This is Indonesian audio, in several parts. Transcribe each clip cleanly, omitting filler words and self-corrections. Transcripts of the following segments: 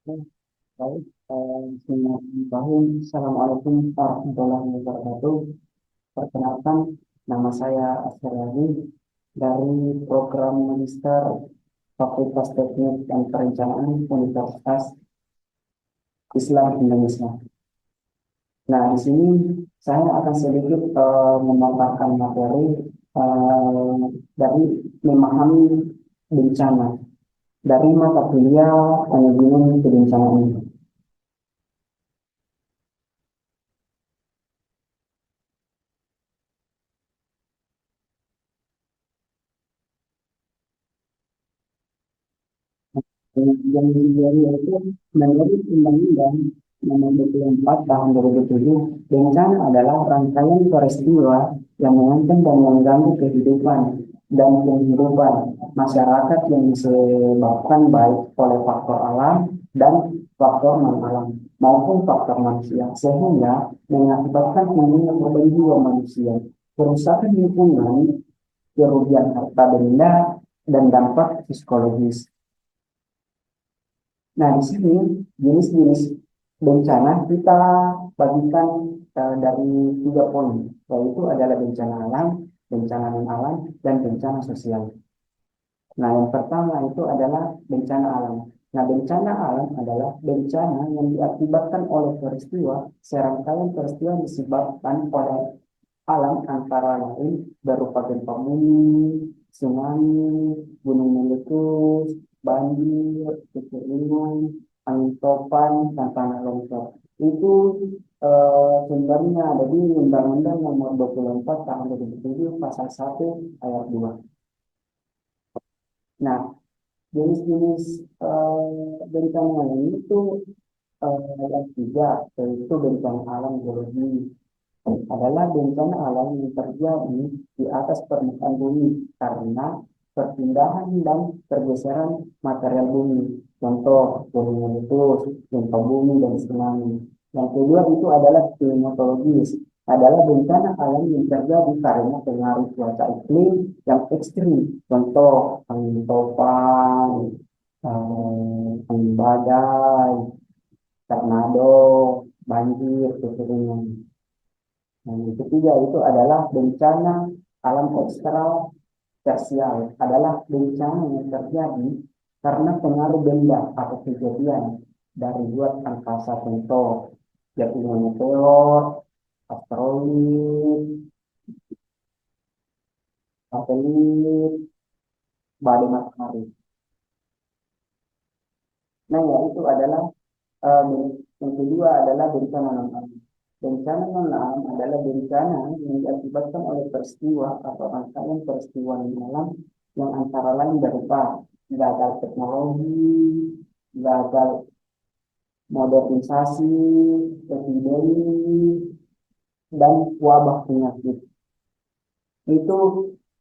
Baik, Bismillahirrahmanirrahim. Assalamualaikum warahmatullahi wabarakatuh. Perkenalkan, nama saya Asrari dari program Magister Fakultas Teknik dan Perencanaan Universitas Islam Indonesia. Nah, di sini saya akan sedikit memaparkan materi eh, dari memahami bencana dari mata kuliah manajemen kebencanaan. Yang menjadi itu menurut Undang-Undang Nomor 24 Tahun 2007, bencana adalah rangkaian peristiwa yang mengancam dan mengganggu kehidupan dan penghidupan masyarakat yang disebabkan baik oleh faktor alam dan faktor non-alam maupun faktor manusia, sehingga mengakibatkan tingginya korban jiwa manusia, kerusakan lingkungan, kerugian harta benda, dan dampak psikologis. Nah, di sini jenis-jenis bencana kita bagikan dari 3 poin, yaitu adalah bencana alam, bencana non-alam, dan bencana sosial. Nah, yang pertama itu adalah bencana alam. Nah, bencana alam adalah bencana yang diakibatkan oleh peristiwa, serangkaian peristiwa yang disebabkan oleh alam antara lain berupa gempa bumi, tsunami, gunung meletus, banjir, kekeringan, angin topan, dan tanah longsor. Itu sumbernya ada di Undang-Undang Nomor 24 Tahun 2007 Pasal 1 Ayat 2. Nah, jenis-jenis bencana ini itu yang tiga, yaitu bencana alam geologi, adalah bencana alam yang terjadi di atas permukaan bumi karena perpindahan dan pergeseran material bumi. Contoh, gunung meletus, gempa bumi, dan tsunami. Yang kedua itu adalah klimatologis, adalah bencana alam yang terjadi karena pengaruh cuaca iklim yang ekstrim. Contoh, angin topan, angin badai, tornado, banjir, kekeringan. Yang ketiga itu adalah bencana alam eksternal tersial, adalah bencana yang terjadi karena pengaruh benda atau kejadian dari luar angkasa, contoh jatuhnya meteor, asteroid, satelit, badai matahari. Nah, ya itu adalah eh, yang kedua adalah bencana non alam. Bencana non alam adalah bencana yang diakibatkan oleh peristiwa atau rangkaian peristiwa non alam yang antara lain berupa gagal teknologi, gagal modernisasi, epidemi, dan wabah penyakit. Itu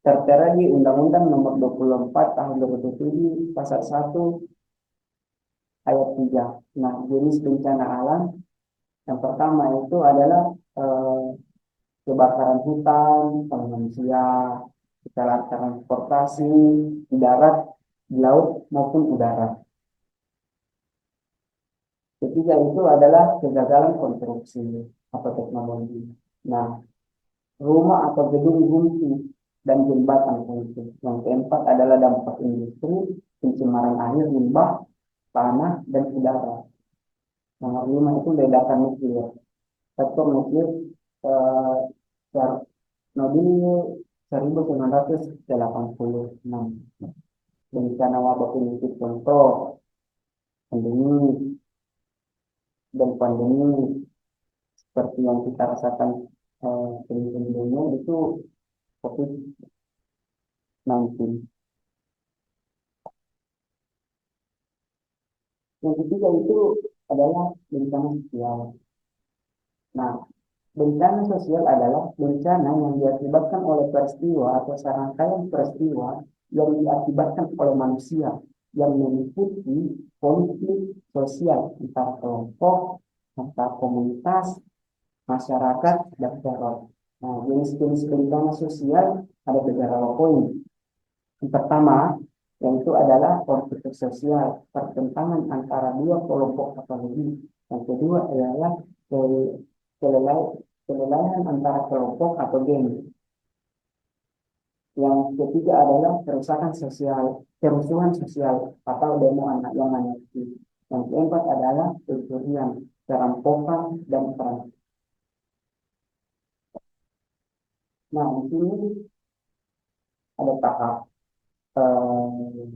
tertera di Undang-Undang Nomor 24 Tahun 2007 Pasal 1 Ayat 3. Nah, jenis bencana alam yang pertama itu adalah eh, kebakaran hutan, manusia, kecelakaan transportasi, di darat, di laut, maupun udara. Ketiga itu adalah kegagalan konstruksi atau teknologi. Nah, rumah atau gedung runtuh dan jembatan runtuh. Yang keempat adalah dampak industri, pencemaran air, limbah, tanah, dan udara. Nomor 5 itu ledakan nuklir. Sektor nuklir eh, Nobel 1986. Bencana wabah penyakit, contoh pandemi dan pandemi seperti yang kita rasakan sebelumnya itu COVID-19. Yang ketiga itu adalah bencana sosial. Nah, bencana sosial adalah bencana yang diakibatkan oleh peristiwa atau serangkaian peristiwa yang diakibatkan oleh manusia yang meliputi konflik sosial antar kelompok, antar komunitas, masyarakat, dan teror. Nah, jenis-jenis bencana sosial ada beberapa poin. Yang pertama, Yang itu adalah konflik sosial, pertentangan antara dua kelompok atau lebih. Yang kedua adalah kelelahan antara kelompok atau geng. Yang ketiga adalah kerusuhan sosial atau demo anak yang anarki. Yang keempat adalah pencurian, perampokan, dan perang. Nah, di sini ada tahap. Eh,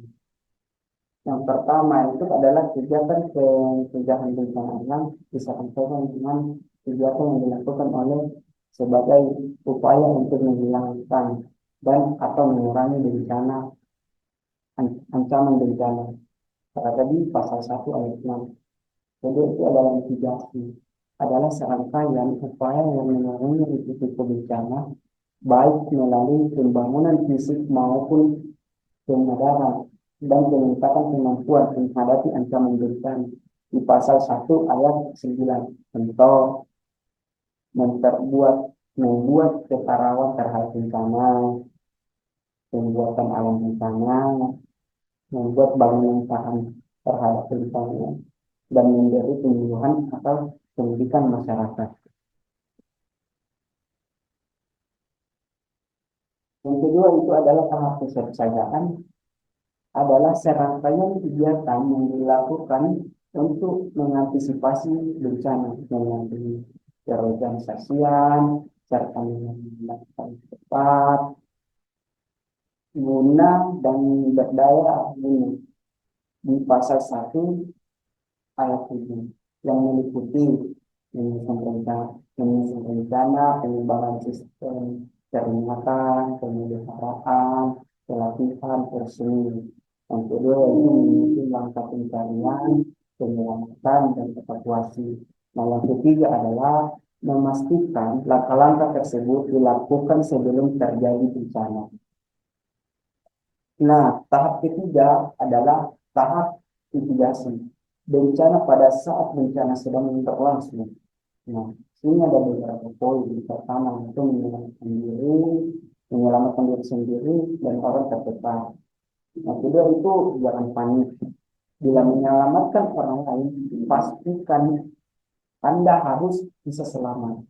yang pertama itu adalah kegiatan pencegahan bencana yang disampaikan dengan kegiatan yang dilakukan oleh sebagai upaya untuk menghilangkan dan atau mengurangi ancaman bencana. Tadi pasal 1 ayat 6. Jadi itu adalah mitigasi, adalah serangkaian upaya yang mengurangi risiko bencana, baik melalui pembangunan fisik maupun penyadaran dan peningkatan kemampuan menghadapi ancaman bencana. Di pasal 1 ayat 9, contoh membuat ketarawan terhadap bencana, pembuatan alam bencana, membuat bangunan tahan terhadap bencana, dan memberi penyuluhan atau pendidikan masyarakat. Yang kedua itu adalah tahap kesiapsiagaan, adalah serangkaian kegiatan yang dilakukan untuk mengantisipasi bencana melalui perorganisasian serta melakukan cepat, guna dan berdaya guna di pasal 1 ayat 7 yang meliputi menyusun rencana, pengembangan sistem peringatan, pemeliharaan, pelatihan personil. Yang kedua itu menyusun langkah pencarian, penyelamatan, dan evakuasi. Nah, yang ketiga adalah memastikan langkah-langkah tersebut dilakukan sebelum terjadi bencana. Nah, tahap ketiga adalah tahap mitigasi bencana pada saat bencana sedang berlangsung. Nah, ini ada beberapa poin. Pertama, itu menyelamatkan diri sendiri dan orang terdekat. Nah, kedua itu jangan panik. Bila menyelamatkan orang lain, pastikan Anda harus bisa selamat.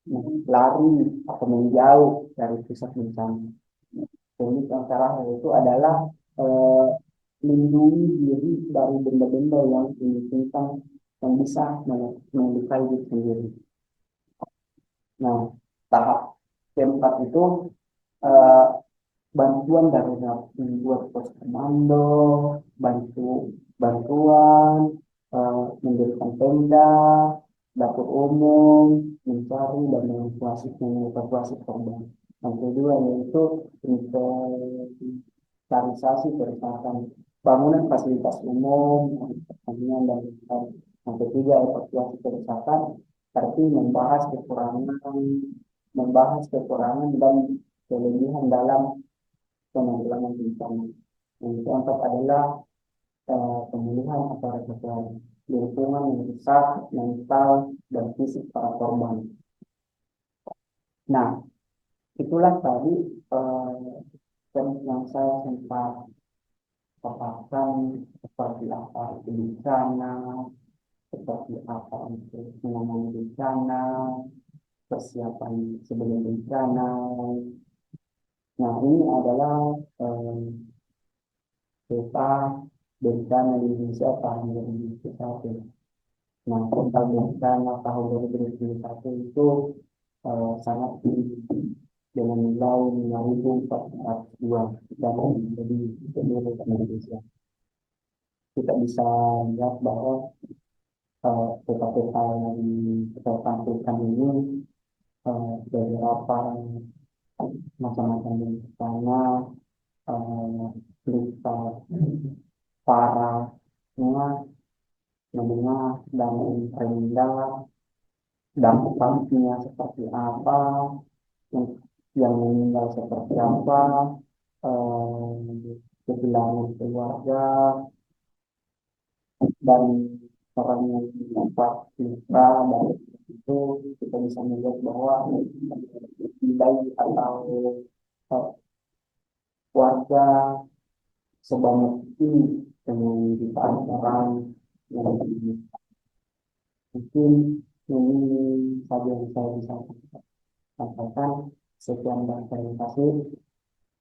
Nah, lari atau menjauh dari pusat bencana. Jadi yang terakhir itu adalah eh, lindungi diri dari benda-benda yang memungkinkan yang bisa melukai diri sendiri. Nah, tahap keempat itu eh, bantuan darurat, membuat pos komando, bantuan, mendirikan tenda, dapur umum, mencari dan mengevakuasi korban. Yang kedua yaitu inventarisasi kerusakan bangunan fasilitas umum, pertanian dan lain-lain. Yang ketiga evakuasi kerusakan, seperti membahas kekurangan dan kelebihan dalam penanggulangan bencana. Yang keempat adalah pemulihan atau repatriasi lingkungan yang rusak, mental dan fisik para korban. Nah, itulah tadi yang saya sempat paparkan, seperti apa itu bencana, seperti apa untuk menangani bencana, persiapan sebelum bencana. Nah, ini adalah peta bencana di Indonesia tahun 2021. Nah, total bencana tahun 2021 itu sangat tinggi dengan nilai 5.402 dan menjadi seluruh Indonesia. Kita bisa lihat bahwa peta-peta yang kita tampilkan ini beberapa macam-macam bencana, berita parahnya, menengah dan rendah, dampaknya seperti apa, yang, yang meninggal seperti apa, kehilangan keluarga, dan orang yang dapat luka, dan itu kita bisa melihat bahwa nilai atau warga sebanyak ini dengan jutaan orang yang mungkin ini saja yang saya bisa sampaikan. Sekian dan terima kasih.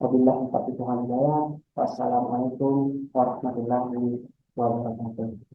Wabillahi taufiq wal hidayah. Wassalamualaikum warahmatullahi wabarakatuh.